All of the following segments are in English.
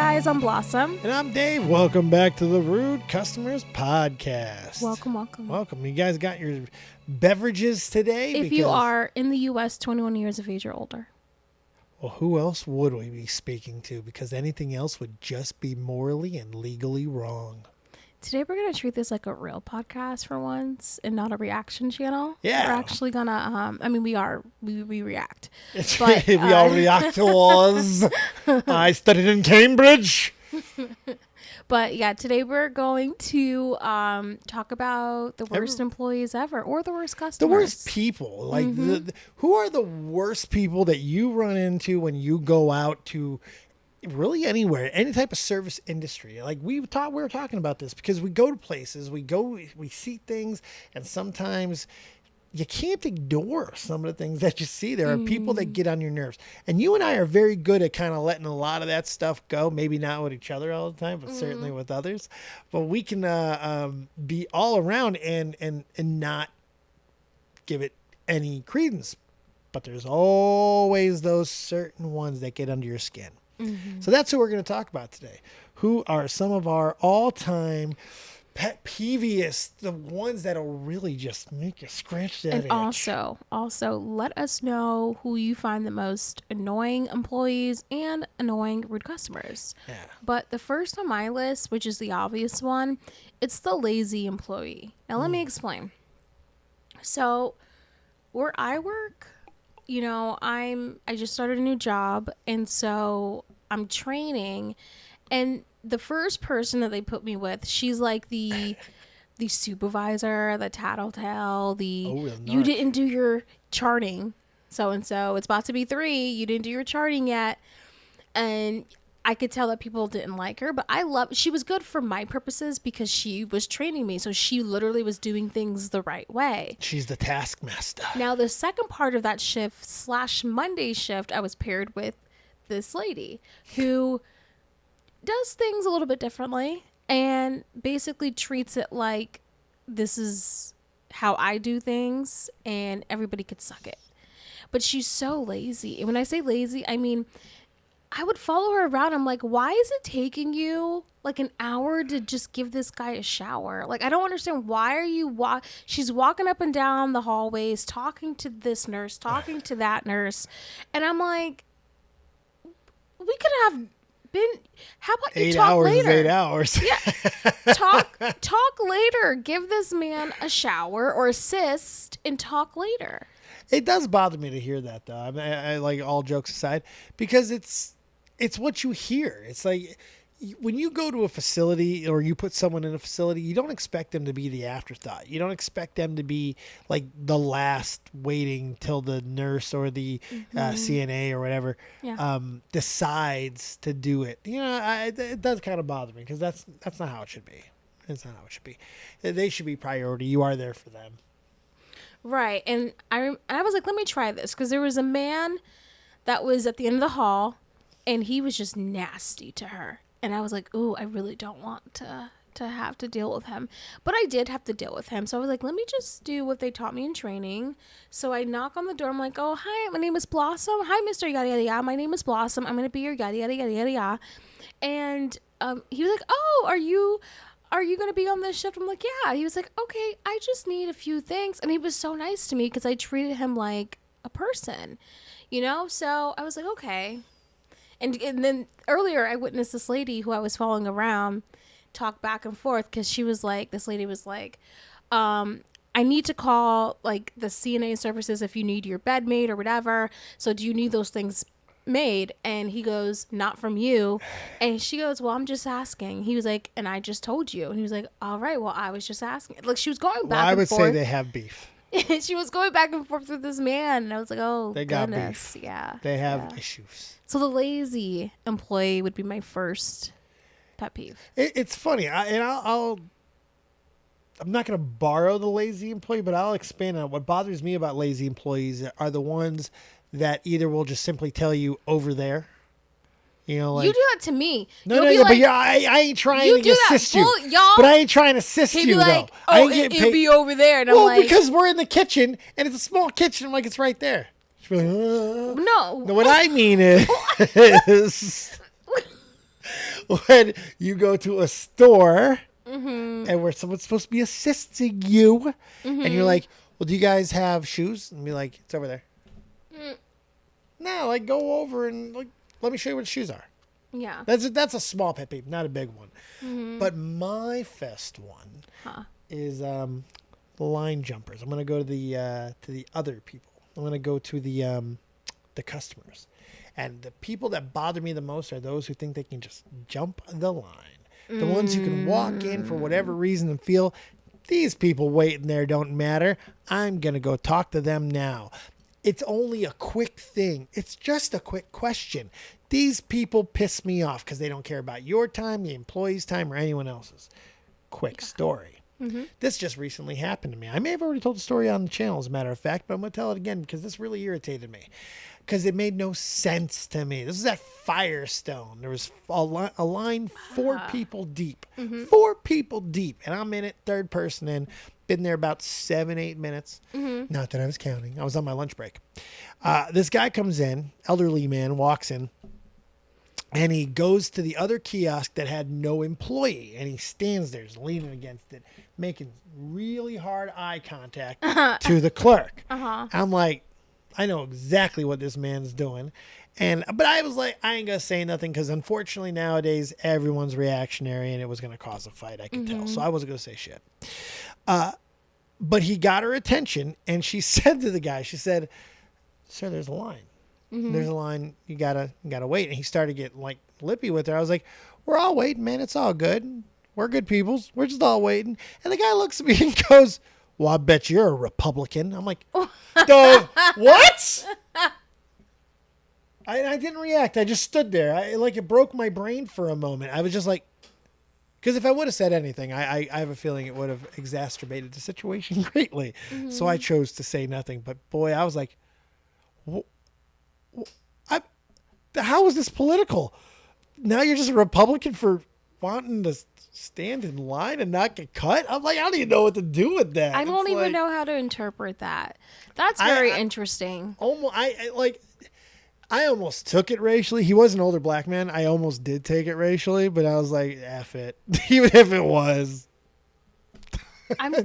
guys, I'm Blossom. And I'm Dave. Welcome back to the Rude Customers Podcast. Welcome. You guys got your beverages today? If you are in the U.S., 21 years of age or older. Well, who else would we be speaking to? Because anything else would just be morally and legally wrong. Today we're going to treat this like a real podcast for once and not a reaction channel. Yeah. We're actually going to, we react. But, we all react to laws. I studied in Cambridge. But yeah, today we're going to talk about the worst employees ever or the worst customers. The worst people. Like, who are the worst people that you run into when you go out to really anywhere, any type of service industry? Like we were talking about this because we go to places, we see things, and sometimes you can't ignore some of the things that you see. There are people that get on your nerves, and you and I are very good at kind of letting a lot of that stuff go. Maybe not with each other all the time, but certainly with others. But we can be all around and not give it any credence. But there's always those certain ones that get under your skin. So that's who we're going to talk about today. Who are some of our all-time pet peeviest, the ones that'll really just make you scratch that itch. And also let us know who you find the most annoying employees and annoying rude customers. Yeah. But the first on my list, which is the obvious one, it's the lazy employee. Now let me explain. So where I work, you know, I just started a new job, and so I'm training, and the first person that they put me with, she's like the supervisor, the tattletale, you didn't do your charting, so-and-so, it's about to be 3, you didn't do your charting yet, and I could tell that people didn't like her, but she was good for my purposes because she was training me. So she literally was doing things the right way. She's the taskmaster. Now, the second part of that shift / Monday shift, I was paired with this lady who does things a little bit differently and basically treats it like this is how I do things and everybody could suck it. But she's so lazy. And when I say lazy, I mean, I would follow her around. I'm like, why is it taking you like an hour to just give this guy a shower? Like, I don't understand. Why are you she's walking up and down the hallways, talking to this nurse, talking to that nurse. And I'm like, we could have been, how about you talk later? 8 hours. Yeah. Talk later. Give this man a shower or assist and talk later. It does bother me to hear that, though. I mean, I like, all jokes aside, because it's what you hear. It's like when you go to a facility or you put someone in a facility, you don't expect them to be the afterthought. You don't expect them to be like the last waiting till the nurse or the CNA or whatever decides to do it. You know, it does kind of bother me because that's not how it should be. It's not how it should be. They should be priority. You are there for them. Right. And I was like, let me try this. Because there was a man that was at the end of the hall, and he was just nasty to her. And I was like, ooh, I really don't want to have to deal with him. But I did have to deal with him. So I was like, let me just do what they taught me in training. So I knock on the door. I'm like, oh, hi, my name is Blossom. Hi, Mr. Yada, yada, yada. My name is Blossom. I'm going to be your yada, yada, yada, yada, yada. And he was like, oh, are you going to be on this shift? I'm like, yeah. He was like, okay, I just need a few things. And he was so nice to me because I treated him like a person, you know? So I was like, okay. And then earlier I witnessed this lady who I was following around talk back and forth because this lady was like, I need to call like the CNA services if you need your bed made or whatever. So do you need those things made? And he goes, not from you. And she goes, well, I'm just asking. He was like, and I just told you. And he was like, all right, well, I was just asking. Like, she was going back and forth. I would say they have beef. She was going back and forth with this man, and I was like, oh, they goodness. Got beef. Yeah, they have issues. So the lazy employee would be my first pet peeve. It's funny, I'm not going to borrow the lazy employee, but I'll expand on it. What bothers me about lazy employees are the ones that either will just simply tell you over there. You know, like, you do that to me. No, but I ain't trying to assist you. But I ain't trying to assist you, like, though. Oh, it'll be over there. And I'm like, because we're in the kitchen, and it's a small kitchen. I'm like, it's right there. She's like, No. What I mean is, when you go to a store and where someone's supposed to be assisting you, and you're like, well, do you guys have shoes? And be like, it's over there. No, like go over and like, let me show you what the shoes are. Yeah. That's a small pet peeve, not a big one. But my fest one is line jumpers. I'm gonna go to the other people. I'm gonna go to the customers, and the people that bother me the most are those who think they can just jump the line. The ones who can walk in for whatever reason and feel these people waiting there don't matter. I'm gonna go talk to them now. It's only a quick thing. It's just a quick question. These people piss me off because they don't care about your time, the employee's time, or anyone else's. Quick story. This just recently happened to me. I may have already told the story on the channel, as a matter of fact, but I'm going to tell it again because this really irritated me. Because it made no sense to me. This is at Firestone. There was a line 4 people deep. 4 people deep. And I'm in it, third person in. Been there about 7-8 minutes. Not that I was counting. I was on my lunch break. This guy comes in, elderly man, walks in, and he goes to the other kiosk that had no employee. And he stands there, just leaning against it, making really hard eye contact to the clerk. I'm like, I know exactly what this man's doing. But I was like, I ain't going to say nothing because unfortunately nowadays everyone's reactionary and it was going to cause a fight, I could tell. So I wasn't going to say shit. But he got her attention and she said to the guy, she said, sir, there's a line. There's a line. You gotta wait. And he started getting like lippy with her. I was like, we're all waiting, man. It's all good. We're good peoples. We're just all waiting. And the guy looks at me and goes, well, I bet you're a Republican. I'm like, Dove, what? I didn't react. I just stood there. It broke my brain for a moment. I was just like, because if I would have said anything, I have a feeling it would have exacerbated the situation greatly. So I chose to say nothing. But boy, I was like, how is this political? Now you're just a Republican for wanting to stand in line and not get cut? I'm like, I don't even know what to do with that. I don't even know how to interpret that. That's very interesting. I almost took it racially. He was an older black man. I almost did take it racially, but I was like, F it. Even if it was.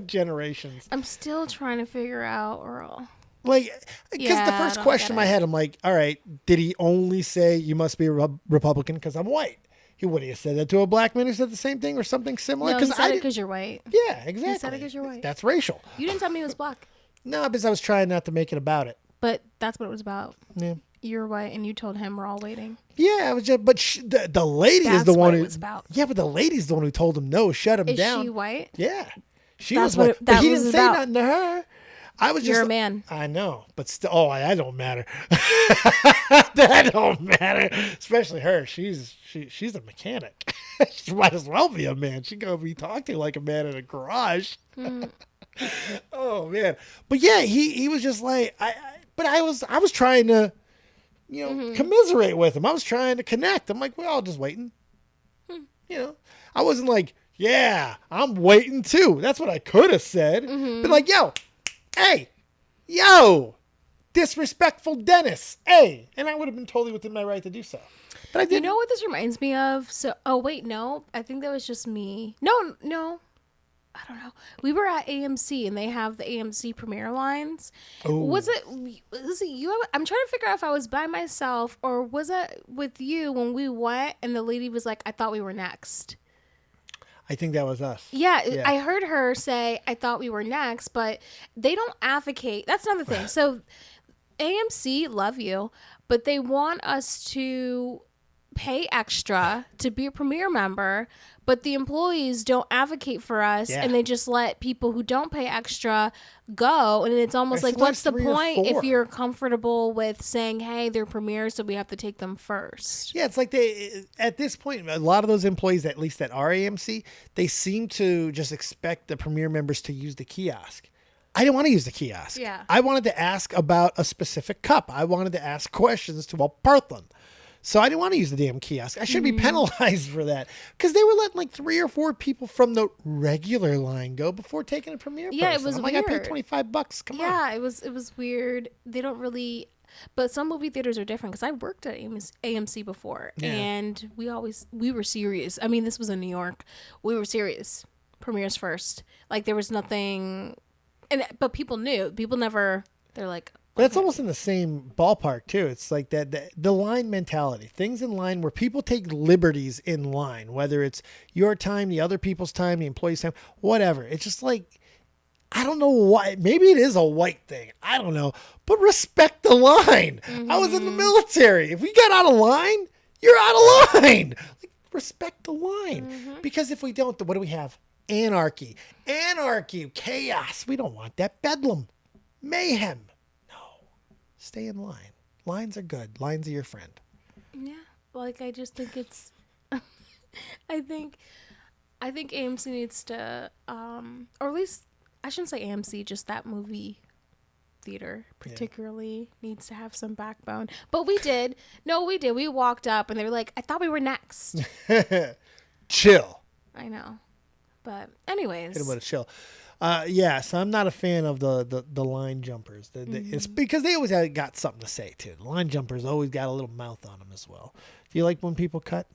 Generations. I'm still trying to figure out, Earl. Because the first question in my head, I'm like, all right, did he only say you must be a Republican because I'm white? He would have said that to a black man who said the same thing or something similar. No, he said it because you're white. Yeah, exactly. He said it because you're white. That's racial. You didn't tell me he was black. No, because I was trying not to make it about it. But that's what it was about. Yeah. You're white, and you told him we're all waiting. Yeah, I was just, but the lady is the one who. It's about. Yeah, but the lady's the one who told him no, shut him down. Is she white? Yeah, she was white. But he didn't say nothing to her. I was just. You're a man. I know, but still, that don't matter. That don't matter. Especially her. She's a mechanic. She might as well be a man. She gonna be talked to like a man in a garage. Oh man, but yeah, he was just like I was trying to, commiserate with him. I was trying to connect. I'm like, we're all just waiting. I wasn't like, yeah, I'm waiting too. That's what I could have said. But like, yo, disrespectful Dennis, hey. And I would have been totally within my right to do so. But I didn't. You know what this reminds me of? So, no, I think that was just me. No. I don't know. We were at AMC and they have the AMC premiere lines. Oh. Was it you? I'm trying to figure out if I was by myself or was it with you when we went and the lady was like, I thought we were next. I think that was us. Yeah, I heard her say, I thought we were next, but they don't advocate. That's another thing. So AMC, love you, but they want us to pay extra to be a premiere member, but the employees don't advocate for us and they just let people who don't pay extra go, and it's almost like, what's the point if you're comfortable with saying, hey, they're premieres, so we have to take them first? Yeah, it's like at this point, a lot of those employees, at least at our AMC, they seem to just expect the premiere members to use the kiosk. I didn't want to use the kiosk. Yeah. I wanted to ask about a specific cup. I wanted to ask questions to a person. So I didn't want to use the damn kiosk. I should be penalized for that because they were letting like 3 or 4 people from the regular line go before taking a premiere. Yeah, person. it was I'm weird. like, I paid $25. Come on. Yeah, it was weird. They don't really. But some movie theaters are different because I worked at AMC before, and we were serious. I mean, this was in New York. We were serious. Premieres first. Like there was nothing, but people knew. People never. They're like. But it's almost in the same ballpark too. It's like the line mentality. Things in line where people take liberties in line, whether it's your time, the other people's time, the employee's time, whatever. It's just like, I don't know why. Maybe it is a white thing. I don't know. But respect the line. I was in the military. If we got out of line, you're out of line. Like, respect the line. Because if we don't, what do we have? Anarchy, chaos. We don't want that. Bedlam, mayhem. Stay in line. Lines are good. Lines are your friend. Yeah. Like, I just think it's, I think AMC needs to, or at least, I shouldn't say AMC, just that movie theater particularly needs to have some backbone. But we did. No, we did. We walked up and they were like, I thought we were next. Chill. I know. But anyways. Hit him with a chill. So I'm not a fan of the line jumpers. It's because they always got something to say too. The line jumpers always got a little mouth on them as well. Do you like when people cut?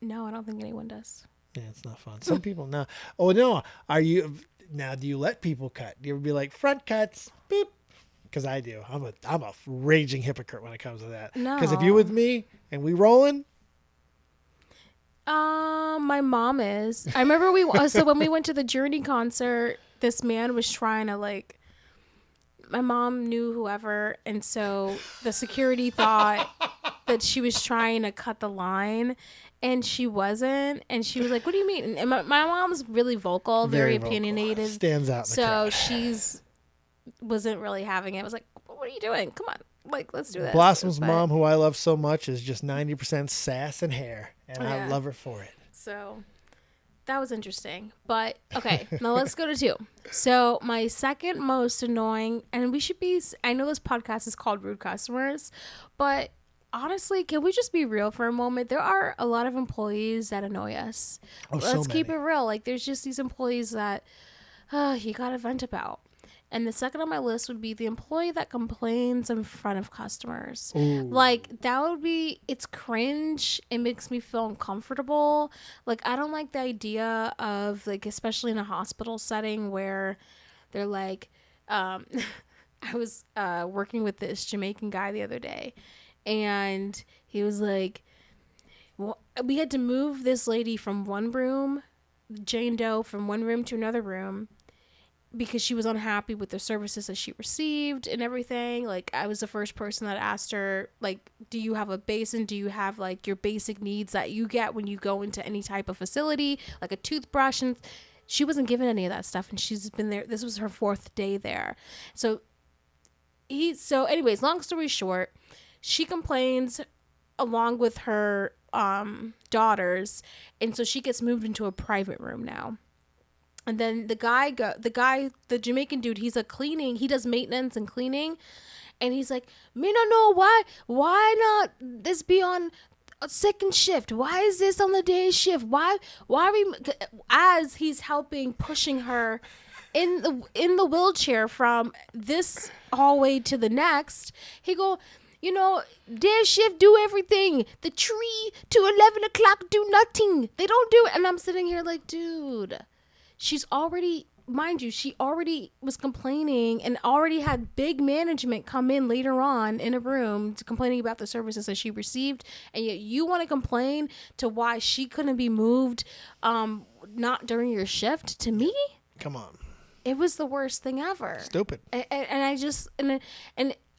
No, I don't think anyone does. Yeah, it's not fun. Some people no. Oh no, do you let people cut? Do you ever be like front cuts? Beep. Because I do. I'm a raging hypocrite when it comes to that. No. Because if you with me and we rolling. My mom is. I remember so when we went to the Journey concert, this man was trying to like, my mom knew whoever, and so the security thought that she was trying to cut the line, and she wasn't, and she was like, what do you mean? And my mom's really vocal, very opinionated. Vocal. Stands out in the crowd. She's wasn't really having it. I was like, what are you doing? Come on. Like, let's do this. Blossom's mom, who I love so much, is just 90% sass and hair, and I love her for it. So that was interesting. But okay, now let's go to 2. So my second most annoying, and I know this podcast is called Rude Customers, but honestly, can we just be real for a moment? There are a lot of employees that annoy us. Let's keep it real. Like, there's just these employees that you gotta vent about. And the second on my list would be the employee that complains in front of customers. Ooh. Like, that would be, it's cringe. It makes me feel uncomfortable. Like, I don't like the idea of, like, especially in a hospital setting where they're like, I was working with this Jamaican guy the other day, and he was like, well, we had to move this lady from one room, Jane Doe, from one room to another room, because she was unhappy with the services that she received and everything. Like, I was the first person that asked her, like, do you have a basin? Do you have, like, your basic needs that you get when you go into any type of facility, like a toothbrush? And she wasn't given any of that stuff, and she's been there. This was her 4th day there. So anyways, long story short, she complains along with her daughters, and so she gets moved into a private room now. And then the Jamaican dude, he does maintenance and cleaning. And he's like, me no know why not this be on a second shift? Why is this on the day shift? Why are we, as he's pushing her in the wheelchair from this hallway to the next, he go, day shift do everything. The 3 to 11 o'clock do nothing. They don't do it. And I'm sitting here like, dude, she's already, mind you, she already was complaining and already had big management come in later on in a room complaining about the services that she received. And yet you want to complain to why she couldn't be moved not during your shift. To me, come on, it was the worst thing ever. Stupid. And I just, and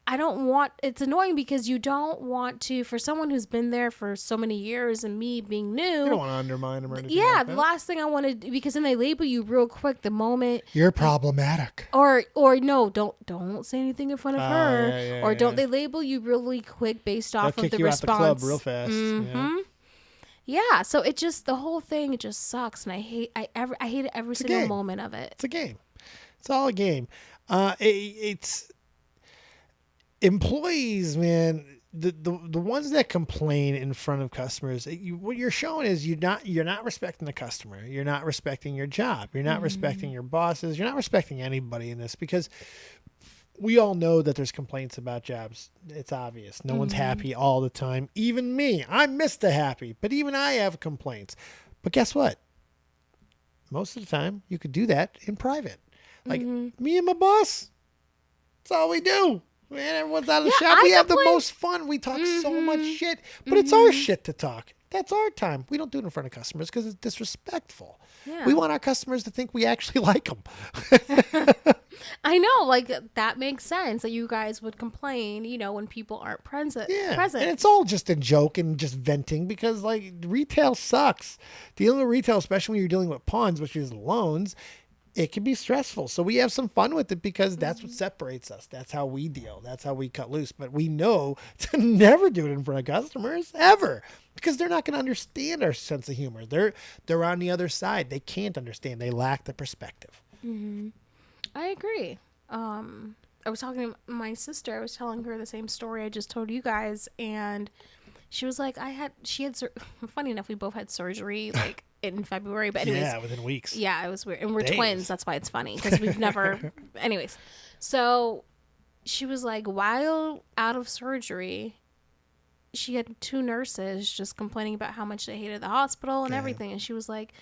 I don't want, it's annoying because you don't want to, for someone who's been there for so many years and me being new. You don't want to undermine them or anything. Yeah, like the that. last thing I want to do, because then they label you real quick the moment. You're problematic. Or no, don't say anything in front of her. Don't they label you really quick based off of the response. They'll kick you out the club real fast. Mm-hmm. Yeah, so it just, the whole thing, it just sucks. And I hate it every single moment of it. It's a game. It's all a game. It's employees, man. The ones that complain in front of customers, what you're showing is you're not respecting the customer. You're not respecting your job. You're not respecting your bosses. You're not respecting anybody in this, because we all know that there's complaints about jobs. It's obvious. No one's happy all the time. Even me. I'm Mr. Happy, but even I have complaints. But guess what? Most of the time, you could do that in private. Like me and my boss, that's all we do. Man, everyone's out of the shop. We have the most fun. We talk so much shit, but it's our shit to talk. That's our time. We don't do it in front of customers because it's disrespectful. Yeah. We want our customers to think we actually like them. I know, like, that makes sense that you guys would complain, when people aren't present. Yeah, and it's all just a joke and just venting because, like, retail sucks. Dealing with retail, especially when you're dealing with pawns, which is loans, it can be stressful. So we have some fun with it because that's what separates us. That's how we deal. That's how we cut loose. But we know to never do it in front of customers, ever. Because they're not going to understand our sense of humor. They're on the other side. They can't understand. They lack the perspective. I agree. I was talking to my sister. I was telling her the same story I just told you guys. And she was like, funny enough, we both had surgery, like, in February, but anyways. Yeah, within weeks. Yeah, it was weird. And we're twins. That's why it's funny. Because we've never... anyways. So she was like, while out of surgery, she had 2 nurses just complaining about how much they hated the hospital and everything. And she was like,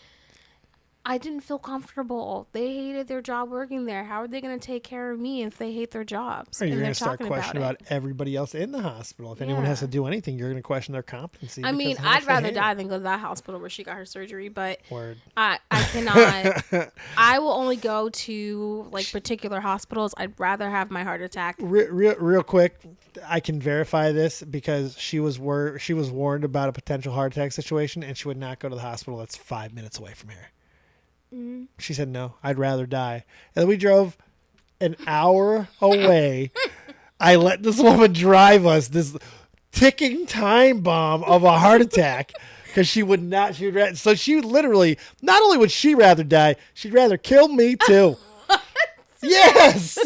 I didn't feel comfortable. They hated their job working there. How are they going to take care of me if they hate their jobs? Or you're going to start questioning about everybody else in the hospital. If anyone has to do anything, you're going to question their competency. I mean, I'd rather die than go to that hospital where she got her surgery, but I cannot. I will only go to, like, particular hospitals. I'd rather have my heart attack. Real quick, I can verify this because she was warned about a potential heart attack situation, and she would not go to the hospital that's 5 minutes away from here. She said, no, I'd rather die. And we drove an hour away. I let this woman drive us this ticking time bomb of a heart attack because she would not. So she literally, not only would she rather die, she'd rather kill me too. Yes.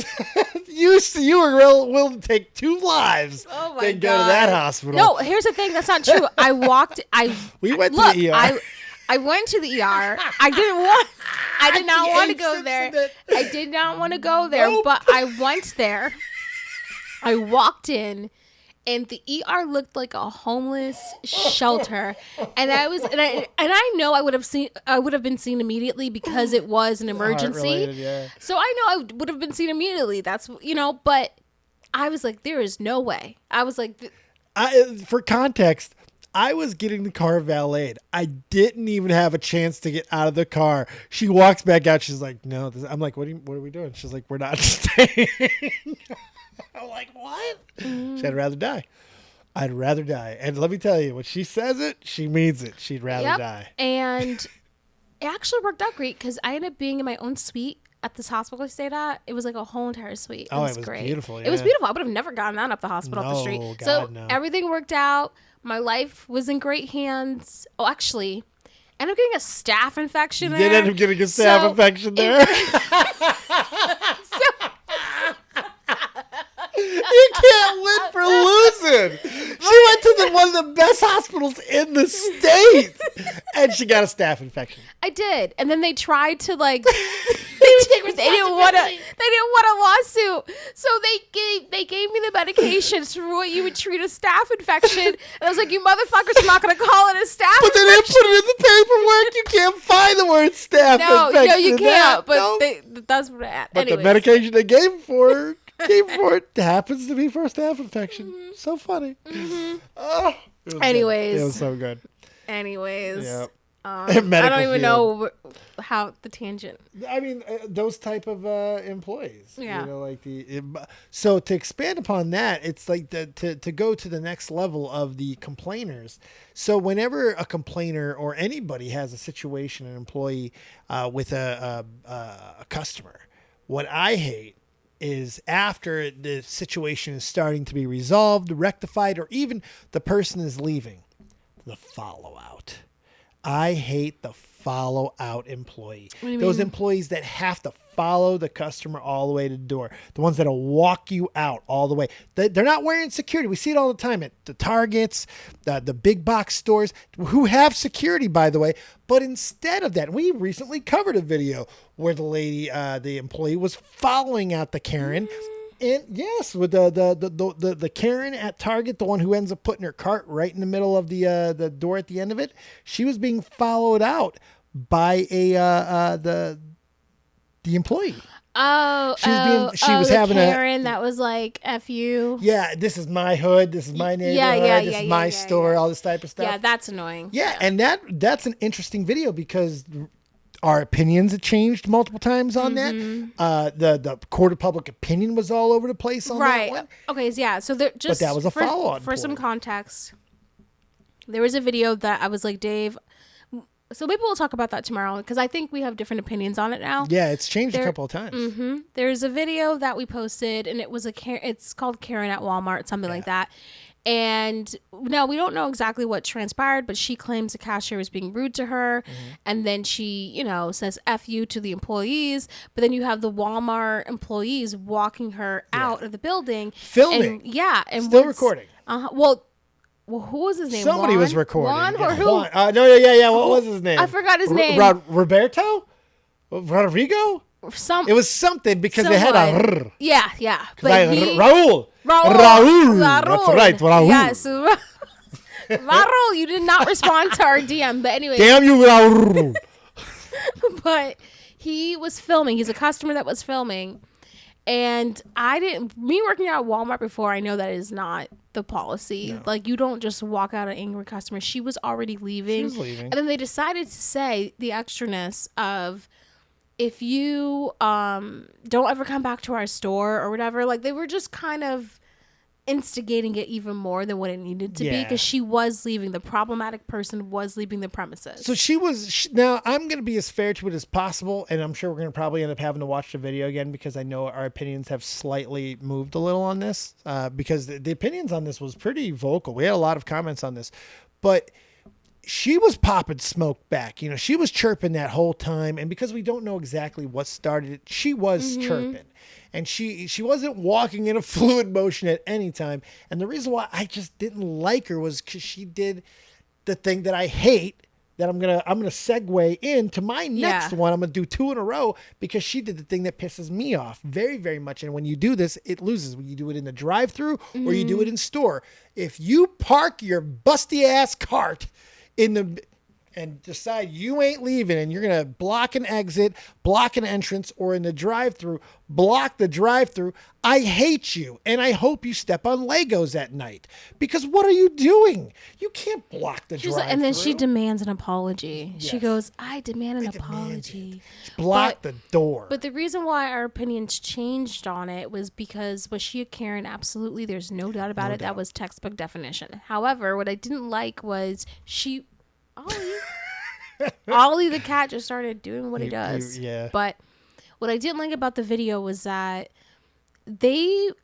You were willing to take 2 lives than go to that hospital. No, here's the thing. That's not true. We went to the ER. I went to the ER. I did not want to go there. I did not want to go there, but I went there. I walked in, and the ER looked like a homeless shelter. And I know I would have been seen immediately because it was an emergency. Yeah. So I know I would have been seen immediately. That's, but I was like, there is no way. I was like, for context, I was getting the car valeted. I didn't even have a chance to get out of the car. She walks back out. She's like, no. I'm like, what are we doing? She's like, we're not staying. I'm like, what? She'd rather die. I'd rather die. And let me tell you, when she says it, she means it. She'd rather die. And it actually worked out great because I ended up being in my own suite at this hospital I stayed at. It was like a whole entire suite. It was great. Beautiful. Yeah. It was beautiful. I would have never gotten that up the hospital off the street. Everything worked out. My life was in great hands. Oh, actually, I ended up getting a staph infection there. You did end up getting a staph infection there? You can't win for losing. She went to one of the best hospitals in the state, and she got a staph infection. I did, and then they tried to they didn't want a lawsuit, so they gave me the medications for what you would treat a staph infection, and I was like, you motherfuckers are not going to call it a staph. But they didn't put it in the paperwork. You can't find the word staph infection. No, you can't. But that's what I. But anyways. The medication they gave for it happens to be for a staph infection. Mm-hmm. So funny. Mm-hmm. Oh, anyways, it was so good. Anyways, yep. I don't even know how the tangent. I mean, those type of employees. Yeah. So to expand upon that, it's like to go to the next level of the complainers. So whenever a complainer or anybody has a situation, an employee with a customer, what I hate is after the situation is starting to be resolved, rectified, or even the person is leaving, the follow out. I hate the follow out employee. Those employees that have to follow the customer all the way to the door. The ones that'll walk you out all the way. They're not wearing security. We see it all the time at the Targets, the big box stores who have security, by the way. But instead of that, we recently covered a video where the lady, the employee was following out the Karen And yes, with the Karen at Target, the one who ends up putting her cart right in the middle of the door at the end of it, she was being followed out by the employee. She was having Karen that was like, F you. Yeah, this is my hood, this is my neighborhood, this is my store, all this type of stuff. Yeah, that's annoying. Yeah, and that's an interesting video because our opinions have changed multiple times on that. The court of public opinion was all over the place on that one. Okay, yeah. So there just but that was a follow-on. For some context, there was a video that I was like, Dave. So maybe we'll talk about that tomorrow because I think we have different opinions on it now. Yeah, it's changed a couple of times. There's a video that we posted, and it's called Karen at Walmart, something like that. And now we don't know exactly what transpired, but she claims the cashier was being rude to her. And then she, says F you to the employees. But then you have the Walmart employees walking her out of the building. Filming. And still recording. Well, who was his name? Somebody was recording. Juan or who? Juan. What was his name? I forgot his name. Roberto? Rodrigo? It was something because they had a Yeah. But Raul. That's right, Raul. Yes. Raul, you did not respond to our DM. But anyway. Damn you, Raul. But he was filming. He's a customer that was filming. And me working at Walmart before, I know that is not the policy. No. Like, you don't just walk out an angry customer. She was already leaving. And then they decided to say the extraness of, if you don't ever come back to our store or whatever, like they were just kind of instigating it even more than what it needed to be because she was leaving. The problematic person was leaving the premises. So now I'm going to be as fair to it as possible, and I'm sure we're going to probably end up having to watch the video again because I know our opinions have slightly moved a little on this because the opinions on this was pretty vocal. We had a lot of comments on this, but she was popping smoke back. She was chirping that whole time. And because we don't know exactly what started it, she was chirping. And she wasn't walking in a fluid motion at any time. And the reason why I just didn't like her was because she did the thing that I hate, that I'm gonna segue into my next one. I'm gonna do 2 in a row because she did the thing that pisses me off very, very much. And when you do this, it loses. When you do it in the drive-thru or you do it in store. If you park your busty ass cart and decide you ain't leaving and you're going to block an exit, block an entrance, or in the drive-thru, block the drive-thru, I hate you. And I hope you step on Legos at night because what are you doing? You can't block the drive-thru. And then she demands an apology. Yes. She goes, I demand an apology. Block the door. But the reason why our opinions changed on it was because was she a Karen? Absolutely. There's no doubt about it. That was textbook definition. However, what I didn't like was Ollie the cat just started doing what he does. But what I didn't like about the video was that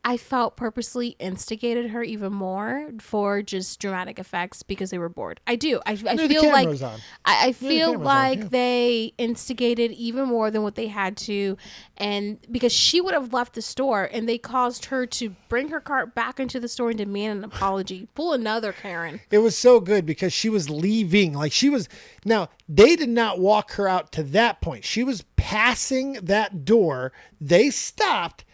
I felt purposely instigated her even more for just dramatic effects because they were bored. I do. I feel like I feel like they instigated even more than what they had to, and because she would have left the store and they caused her to bring her cart back into the store and demand an apology. Pull another Karen. It was so good because she was leaving. Now they did not walk her out to that point. She was passing that door. They stopped.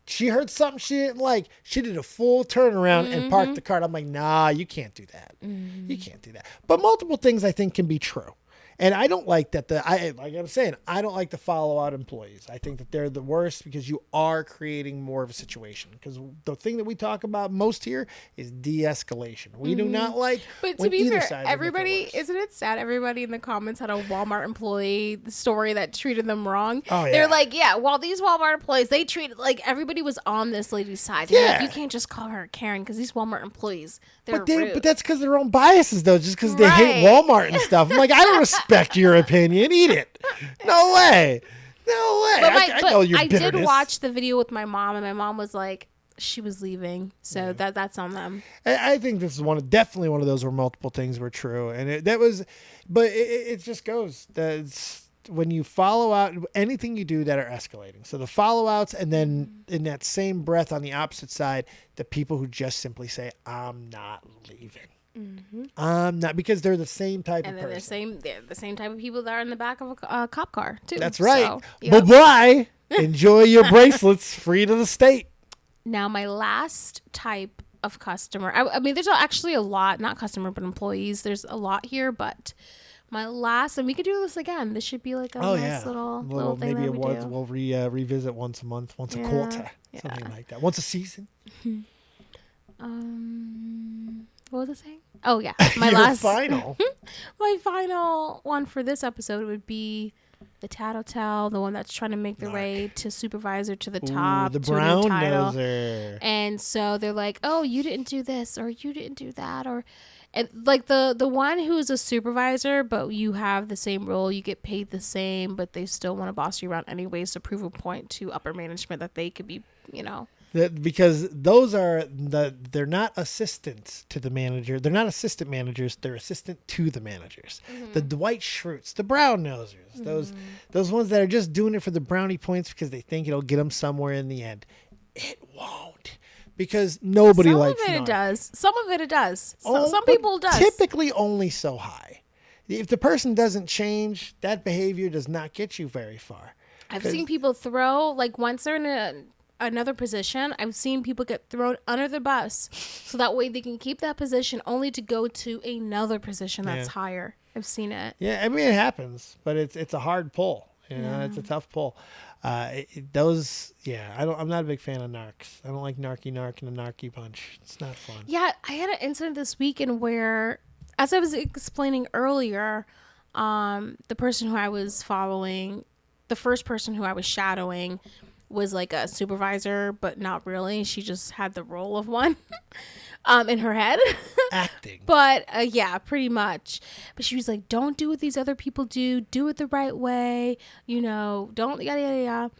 She heard something she didn't like. She did a full turnaround and parked the cart. I'm like, nah, you can't do that. You can't do that. But multiple things I think can be true. And I don't like that. Like I'm saying, I don't like the follow out employees. I think that they're the worst because you are creating more of a situation. Because the thing that we talk about most here is de-escalation. We do not like. But to be fair, everybody, isn't it sad? Everybody in the comments had a Walmart employee story that treated them wrong. Oh, yeah. They're like, well, these Walmart employees, they treated everybody was on this lady's side. Yeah. Like, you can't just call her a Karen because these Walmart employees, they're rude. But that's because their own biases, though, just because they hate Walmart and stuff. I'm like, I don't respect your opinion. Eat it. No way. I know your bitterness. I did watch the video with my mom, and my mom was like, she was leaving, so that's on them. I think this is definitely one of those where multiple things were true, and it just goes. That's when you follow out anything you do that are escalating. So the follow outs, and then in that same breath on the opposite side, the people who just simply say, "I'm not leaving." Not because they're the same type of person. They're the same type of people that are in the back of a cop car too. That's right. So, Bye-bye. Enjoy your bracelets. Free to the state. Now, my last type of customer, I mean, there's actually a lot, not customer, but employees. There's a lot here, but my last, and we could do this again. This should be like a nice little thing maybe that we do. we'll revisit once a month, once a quarter, something like that. Once a season. What was I saying? Oh yeah, my final. My final one for this episode would be the tattletale, the one that's trying to make their way to supervisor to the top, the to a new brown title. noser. And so they're like, "Oh, you didn't do this, or you didn't do that, or," and like the one who's a supervisor, but you have the same role, you get paid the same, but they still want to boss you around anyways to prove a point to upper management that they could be, Because they're not assistants to the manager. They're not assistant managers. They're assistant to the managers. Mm-hmm. The Dwight Schrutes, the brown nosers, those ones that are just doing it for the brownie points because they think it'll get them somewhere in the end. It won't, because nobody likes Some of it does. Some of it does. Some but people does. Typically only so high. If the person doesn't change, that behavior does not get you very far. I've seen people throw, like, once they're in another position, I've seen people get thrown under the bus so that way they can keep that position only to go to another position that's higher. I've seen it. Yeah, I mean, it happens, but it's a hard pull. It's a tough pull. I'm not a big fan of narcs. I don't like narky narc and a narky punch. It's not fun. Yeah, I had an incident this weekend where, as I was explaining earlier, the person who I was following, the first person who I was shadowing, was like a supervisor, but not really. She just had the role of one in her head. Acting. But yeah, pretty much. But she was like, don't do what these other people do. Do it the right way. Don't yada, yada, yada.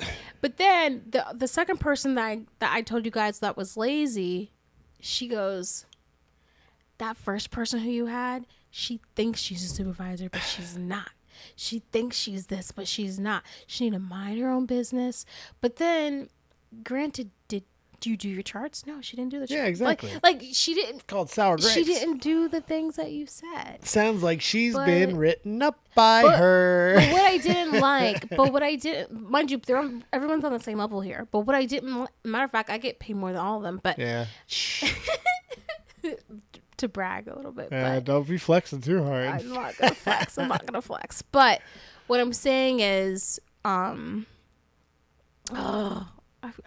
But then the second person that I told you guys that was lazy, she goes, that first person who you had, she thinks she's a supervisor, but she's not. She thinks she's this, but she's not. She need to mind her own business. But then, granted, did you do your charts? No, she didn't do the charts. Yeah, exactly. Like she didn't. It's called sour grapes. She didn't do the things that you said. Sounds like she's been written up by her. But what I didn't like, mind you, everyone's on the same level here. But what I didn't, matter of fact, I get paid more than all of them. But yeah. To brag a little bit. But don't be flexing too hard. I'm not gonna flex. But what I'm saying is, I'm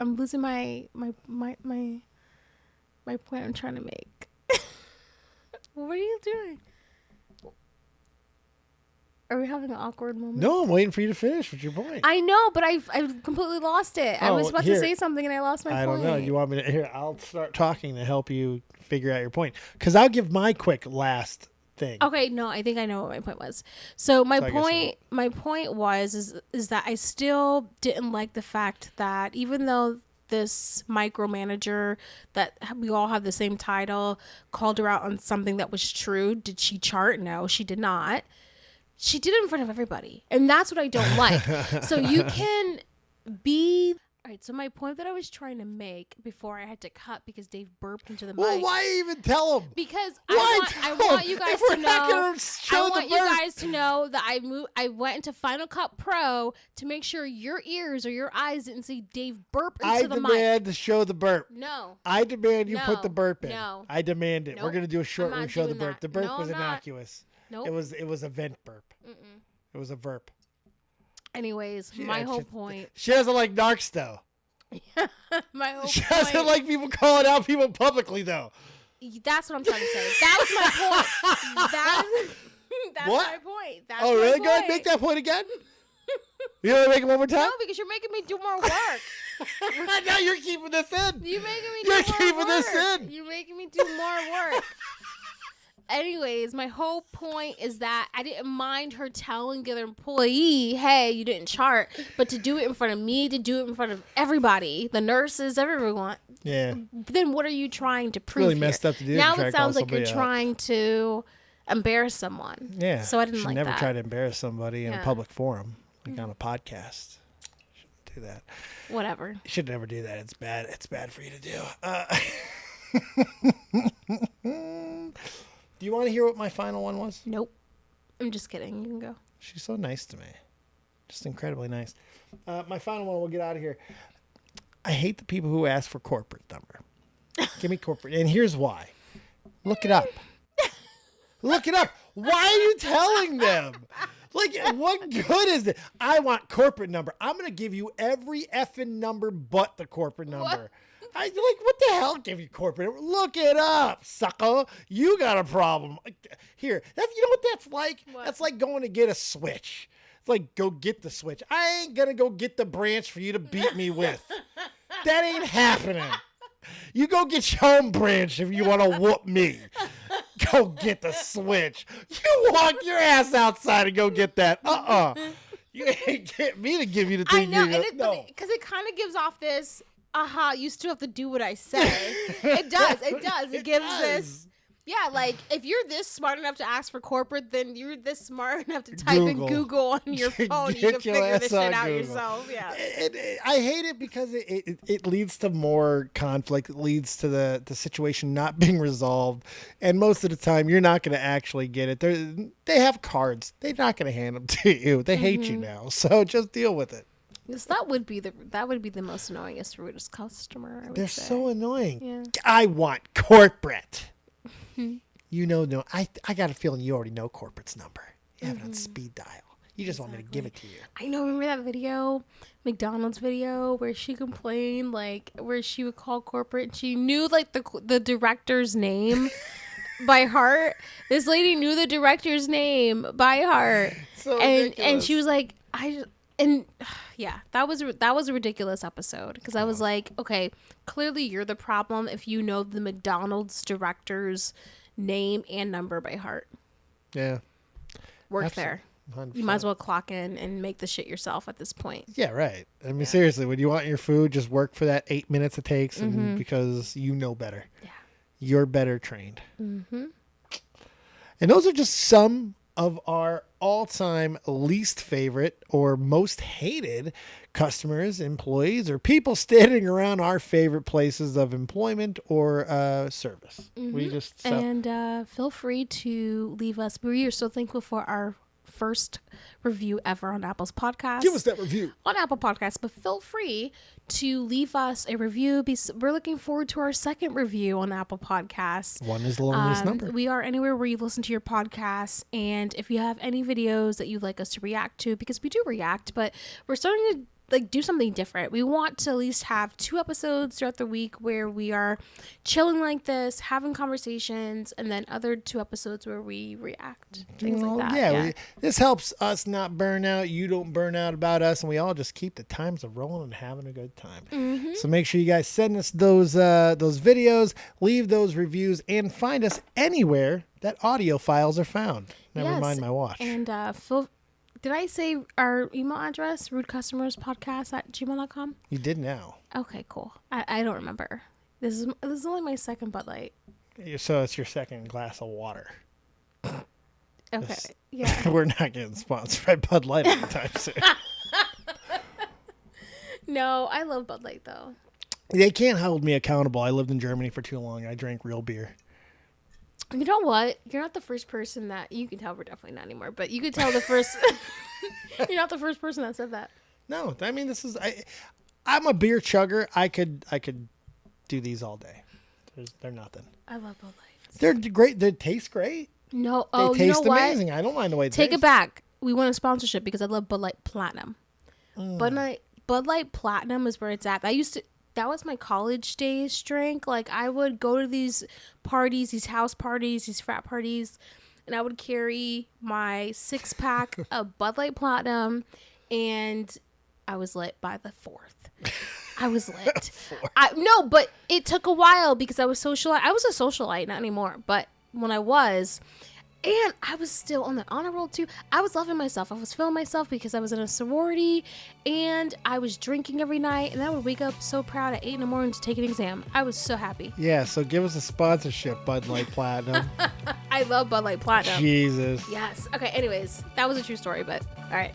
losing my point I'm trying to make. What are you doing? Are we having an awkward moment? No, I'm waiting for you to finish with your point. I know, but I've completely lost it. I was about to say something and I lost my point. I don't know. You want me to? Here, I'll start talking to help you figure out your point. Because I'll give my quick last thing. Okay, no, I think I know what my point was. So my point was that I still didn't like the fact that even though this micromanager that we all have the same title called her out on something that was true, did she chart? No, she did not. She did it in front of everybody. And that's what I don't like. So you can be... All right, so my point that I was trying to make before I had to cut because Dave burped into the mic. Well, why even tell him? Because I want you guys to know. I want you guys to know that I went into Final Cut Pro to make sure your ears or your eyes didn't see Dave burp into the mic. I demand to show the burp. No. I demand you put the burp in. No. I demand it. Nope. We're gonna do a short where we show the burp. The burp No, was innocuous. Nope. It was a vent burp. Mm-mm. It was a verp. Anyways, my whole point. She doesn't like narcs though. My whole she point. doesn't like people calling out people publicly though. That's what I'm trying to say. That was my point. That's what? my point. That's oh, really? Point. Go ahead and make that point again. You want to make it one more time? No, because you're making me do more work. Now you're keeping this in. You're making me do more work. You're keeping this in. You're making me do more work. Anyways, my whole point is that I didn't mind her telling the other employee, hey, you didn't chart, but to do it in front of me, to do it in front of everybody, the nurses, everyone. Yeah. Then what are you trying to prove? Really here? messed up to do. Now it sounds like you're trying to embarrass someone. Yeah. So I didn't like that. You should never try to embarrass somebody in a public forum, like on a podcast. You shouldn't do that. Whatever. You should never do that. It's bad. It's bad for you to do. Do you want to hear what my final one was? Nope. I'm just kidding. You can go. She's so nice to me. Just incredibly nice. My final one, we'll get out of here. I hate the people who ask for corporate number. Give me corporate. And here's why. Look it up. Look it up. Why are you telling them? Like, what good is it? I want corporate number. I'm going to give you every effing number but the corporate number. What the hell give you corporate? Look it up, sucker. You got a problem. Here, you know what that's like? What? That's like going to get a switch. It's like, go get the switch. I ain't going to go get the branch for you to beat me with. That ain't happening. You go get your own branch if you want to whoop me. Go get the switch. You walk your ass outside and go get that. You ain't get me to give you the thing. I know, because it kind of gives off this, you still have to do what I say. It does. It gives this. Yeah, like, if you're this smart enough to ask for corporate, then you're this smart enough to type in Google on your phone. You can figure this shit out yourself. Yeah. I hate it because it leads to more conflict. It leads to the situation not being resolved. And most of the time, you're not going to actually get it. They have cards. They're not going to hand them to you. They hate you now. So just deal with it. Yes, that would be the most annoyingest, rudest customer. I would They're say. so annoying. Yeah. I want corporate. No, I got a feeling you already know corporate's number. You have it on speed dial. You just want me to give it to you. I know. Remember that video, McDonald's video, where she complained, like, where she would call corporate and she knew, like, the director's name by heart. This lady knew the director's name by heart. So and she was like, that was a ridiculous episode because I was like, okay, clearly you're the problem if you know the McDonald's director's name and number by heart. Yeah. Work Absolutely. there. 100%. You might as well clock in and make the shit yourself at this point. Yeah, right. I mean, seriously, when you want your food, just work for that 8 minutes it takes and because you know better. Yeah. You're better trained. Mm-hmm. And those are just some of our all-time least favorite or most hated customers, employees, or people standing around our favorite places of employment or service. We just feel free to leave us. We are so thankful for our first review ever on Apple's podcast. Give us that review on Apple Podcasts, but feel free to leave us a review. We're looking forward to our second review on Apple Podcasts. One is the loneliest number. We are anywhere where you listen to your podcasts, and if you have any videos that you'd like us to react to, because we do react, but we're starting to do something different. We want to at least have 2 episodes throughout the week where we are chilling like this, having conversations, and then other 2 episodes where we react, things like that. Yeah. This helps us not burn out. You don't burn out about us, and we all just keep the times a rolling and having a good time. So make sure you guys send us those videos, leave those reviews, and find us anywhere that audio files are found. Never mind my watch. And did I say our email address, rudecustomerspodcast@gmail.com? You did now. Okay, cool. I don't remember. This is only my second Bud Light. So it's your second glass of water. Okay, yeah. We're not getting sponsored by Bud Light anytime soon. No, I love Bud Light, though. They can't hold me accountable. I lived in Germany for too long. I drank real beer. You know what? You're not the first person that... You can tell we're definitely not anymore, but you could tell the first... You're not the first person that said that. No, I mean, this is... I'm a beer chugger. I could do these all day. They're nothing. I love Bud Lights. They're great. They taste great. No, they taste amazing. I don't mind the way they Take taste. it back. We want a sponsorship because I love Bud Light Platinum. Bud Light Platinum is where it's at. That was my college days drink. Like, I would go to these parties, these house parties, these frat parties, and I would carry my 6-pack of Bud Light Platinum, and I was lit by the 4th. I was lit. No, but it took a while because I was a socialite, not anymore, but when I was... And I was still on the honor roll, too. I was loving myself. I was feeling myself because I was in a sorority, and I was drinking every night, and I would wake up so proud at 8 in the morning to take an exam. I was so happy. Yeah, so give us a sponsorship, Bud Light Platinum. I love Bud Light Platinum. Jesus. Yes. Okay, anyways, that was a true story, but all right.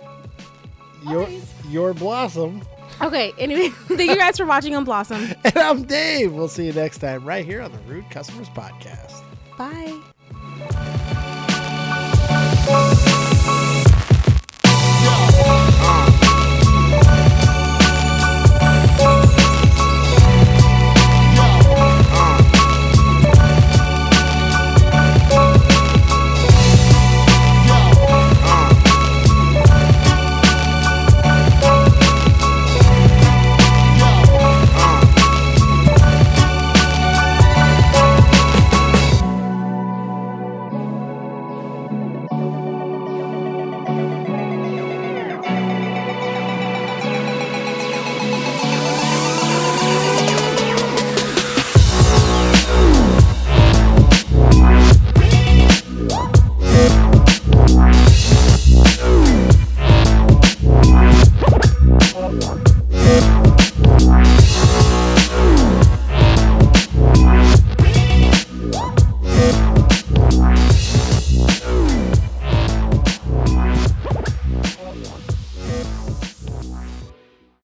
Your Blossom. Okay, anyway, thank you guys for watching on Blossom. And I'm Dave. We'll see you next time right here on the Rude Customers Podcast. Bye.